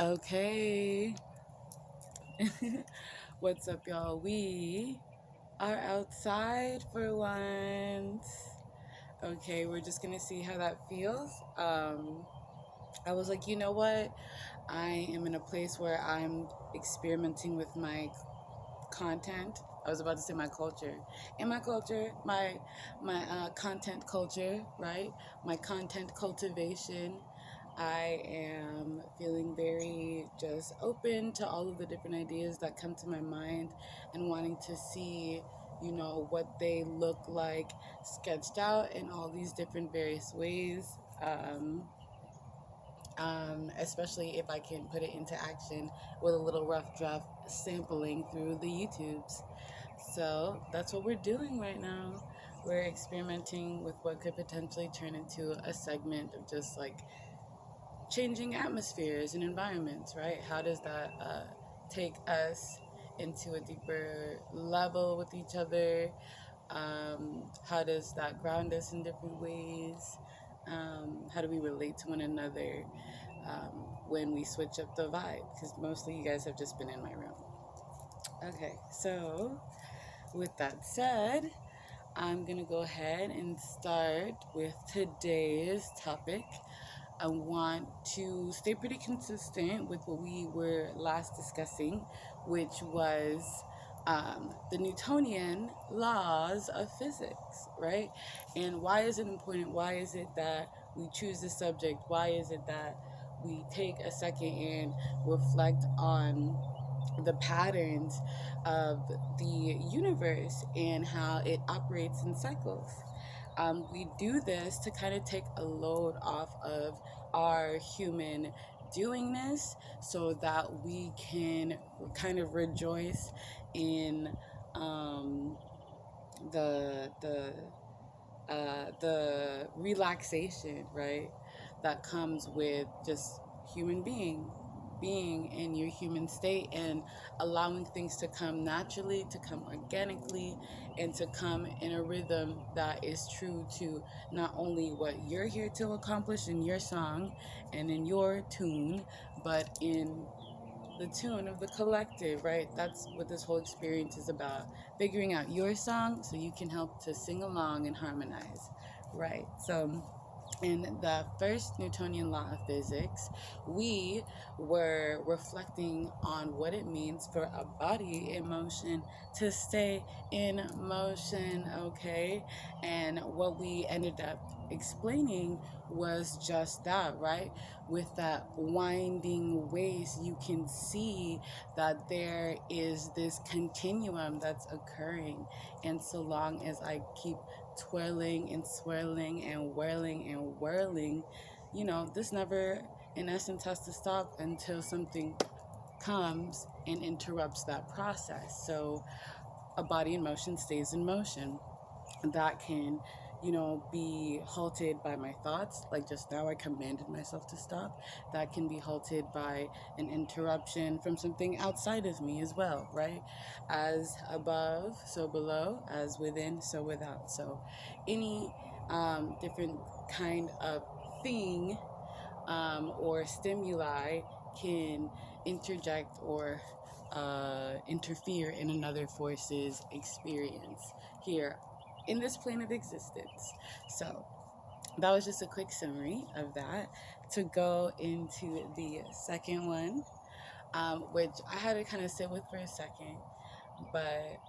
Okay. What's up, y'all? We are outside for once. Okay, we're just gonna see how that feels. I was like, you know what? I am in a place where I'm experimenting with my content. I was about to say my culture. In my culture, my content culture, right? My content cultivation. I am feeling very just open to all of the different ideas that come to my mind and wanting to see, what they look like sketched out in all these different various ways. Especially if I can put it into action with a little rough draft sampling through the YouTubes. So that's what we're doing right now. We're experimenting with what could potentially turn into a segment of just like changing atmospheres and environments, right? How does that take us into a deeper level with each other? How does that ground us in different ways? How do we relate to one another when we switch up the vibe? Because mostly you guys have just been in my room. Okay, so with that said, I'm gonna go ahead and start with today's topic. I want to stay pretty consistent with what we were last discussing, which was the Newtonian laws of physics, right? And why is it important? Why is it that we choose this subject? Why is it that we take a second and reflect on the patterns of the universe and how it operates in cycles? We do this to kind of take a load off of our human doingness so that we can kind of rejoice in um, the relaxation, right, that comes with just human being in your human state and allowing things to come naturally, to come organically, and to come in a rhythm that is true to not only what you're here to accomplish in your song and in your tune, but in the tune of the collective, right? That's what this whole experience is about. Figuring out your song so you can help to sing along and harmonize, right? So, in the first Newtonian law of physics, we were reflecting on what it means for a body in motion to stay in motion, okay? And what we ended up explaining was just that, right? With that winding ways, you can see that there is this continuum that's occurring. And so long as I keep twirling and swirling and whirling, this never, in essence, has to stop until something comes and interrupts that process. So a body in motion stays in motion. That can, be halted by my thoughts. Like just now, I commanded myself to stop. That can be halted by an interruption from something outside of me as well, right? As above, so below, as within, so without. So any different kind of thing or stimuli can interject or interfere in another force's experience here in this plane of existence. So that was just a quick summary of that. To go into the second one, which I had to kind of sit with for a second, but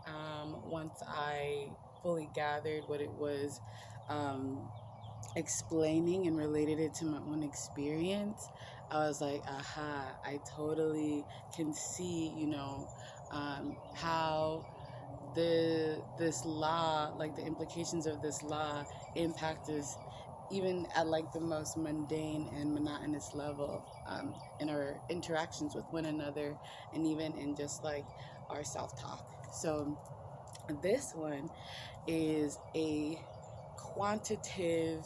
once I fully gathered what it was explaining and related it to my own experience, I was like, aha, I totally can see, how this law, like the implications of this law, impact us even at like the most mundane and monotonous level in our interactions with one another and even in just like our self-talk. So this one is a quantitative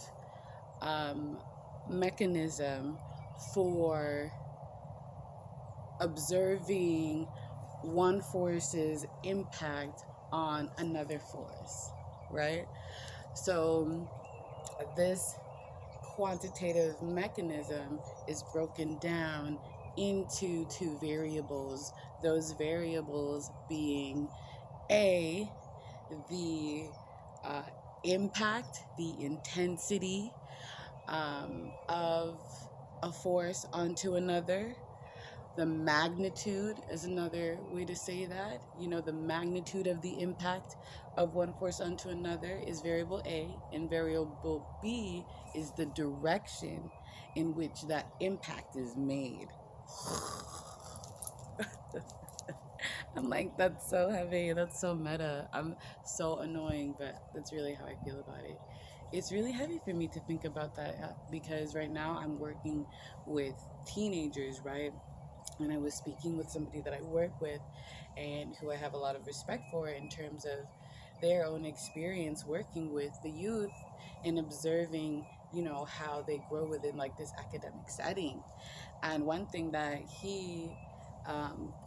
um, mechanism for observing one force's impact on another force, right? So this quantitative mechanism is broken down into two variables. Those variables being A, the uh, impact, the intensity of a force onto another. The magnitude is another way to say that. You know, the magnitude of the impact of one force onto another is variable A, and variable B is the direction in which that impact is made. I'm like, that's so heavy. That's so meta. I'm so annoying, but that's really how I feel about it. It's really heavy for me to think about that because right now I'm working with teenagers, right? And I was speaking with somebody that I work with and who I have a lot of respect for in terms of their own experience working with the youth and observing, you know, how they grow within like this academic setting. And one thing that he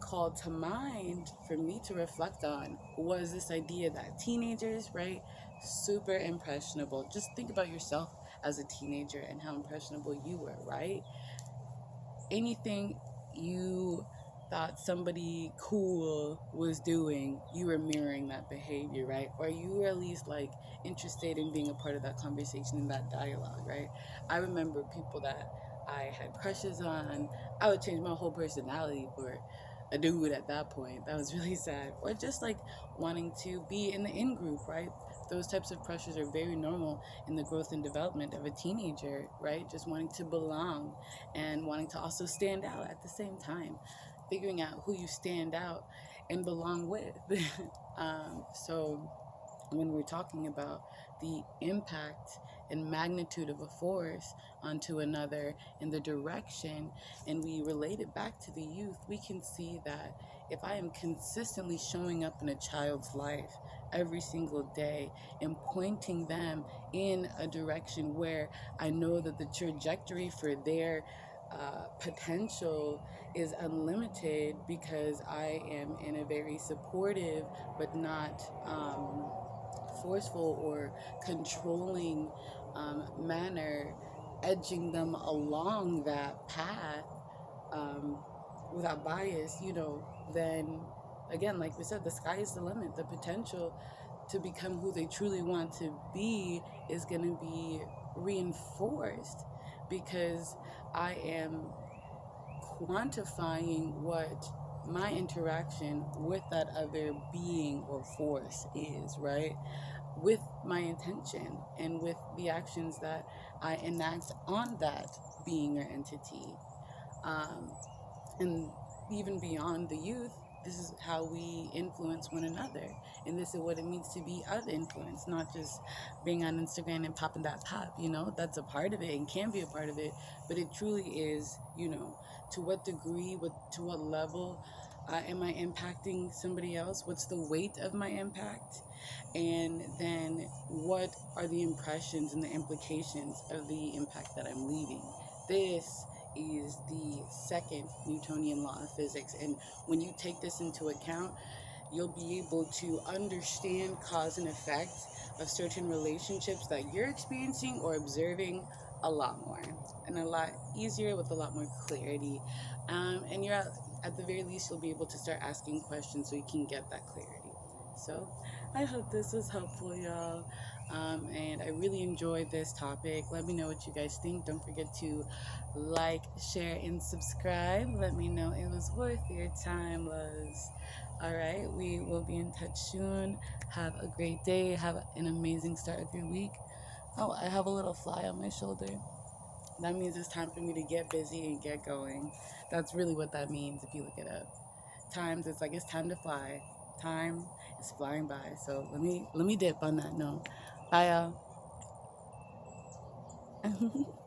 called to mind for me to reflect on was this idea that teenagers, right, super impressionable. Just think about yourself as a teenager and how impressionable you were, right? Anything you thought somebody cool was doing, you were mirroring that behavior, right? Or you were at least like interested in being a part of that conversation and that dialogue, right? I remember people that I had crushes on. I would change my whole personality for a dude at that point. That was really sad. Or just like wanting to be in the in group, right? Those types of pressures are very normal in the growth and development of a teenager, right? Just wanting to belong and wanting to also stand out at the same time, figuring out who you stand out and belong with. So when we're talking about the impact and magnitude of a force onto another in the direction, and we relate it back to the youth, we can see that if I am consistently showing up in a child's life every single day and pointing them in a direction where I know that the trajectory for their potential is unlimited because I am in a very supportive but not forceful or controlling manner, edging them along that path um, without bias, you know, then again, like we said, the sky is the limit. The potential to become who they truly want to be is going to be reinforced because I am quantifying what my interaction with that other being or force is, right? With my intention and with the actions that I enact on that being or entity. Um, and even beyond the youth, this is how we influence one another. And this is what it means to be of influence, not just being on Instagram and popping that pop, you know, that's a part of it and can be a part of it, but it truly is, you know, to what degree, to what level am I impacting somebody else? What's the weight of my impact? And then what are the impressions and the implications of the impact that I'm leaving? This is the second Newtonian law of physics. And when you take this into account, you'll be able to understand cause and effect of certain relationships that you're experiencing or observing a lot more and a lot easier with a lot more clarity. And at the very least, you'll be able to start asking questions so you can get that clarity. So I hope this was helpful, y'all. And I really enjoyed this topic. Let me know what you guys think. Don't forget to like, share, and subscribe. Let me know it was worth your time, loves. All right, we will be in touch soon. Have a great day. Have an amazing start of your week. Oh, I have a little fly on my shoulder. That means it's time for me to get busy and get going. That's really what that means if you look it up. Times it's like it's time to fly. Time is flying by. So let me dip on that note. Bye y'all.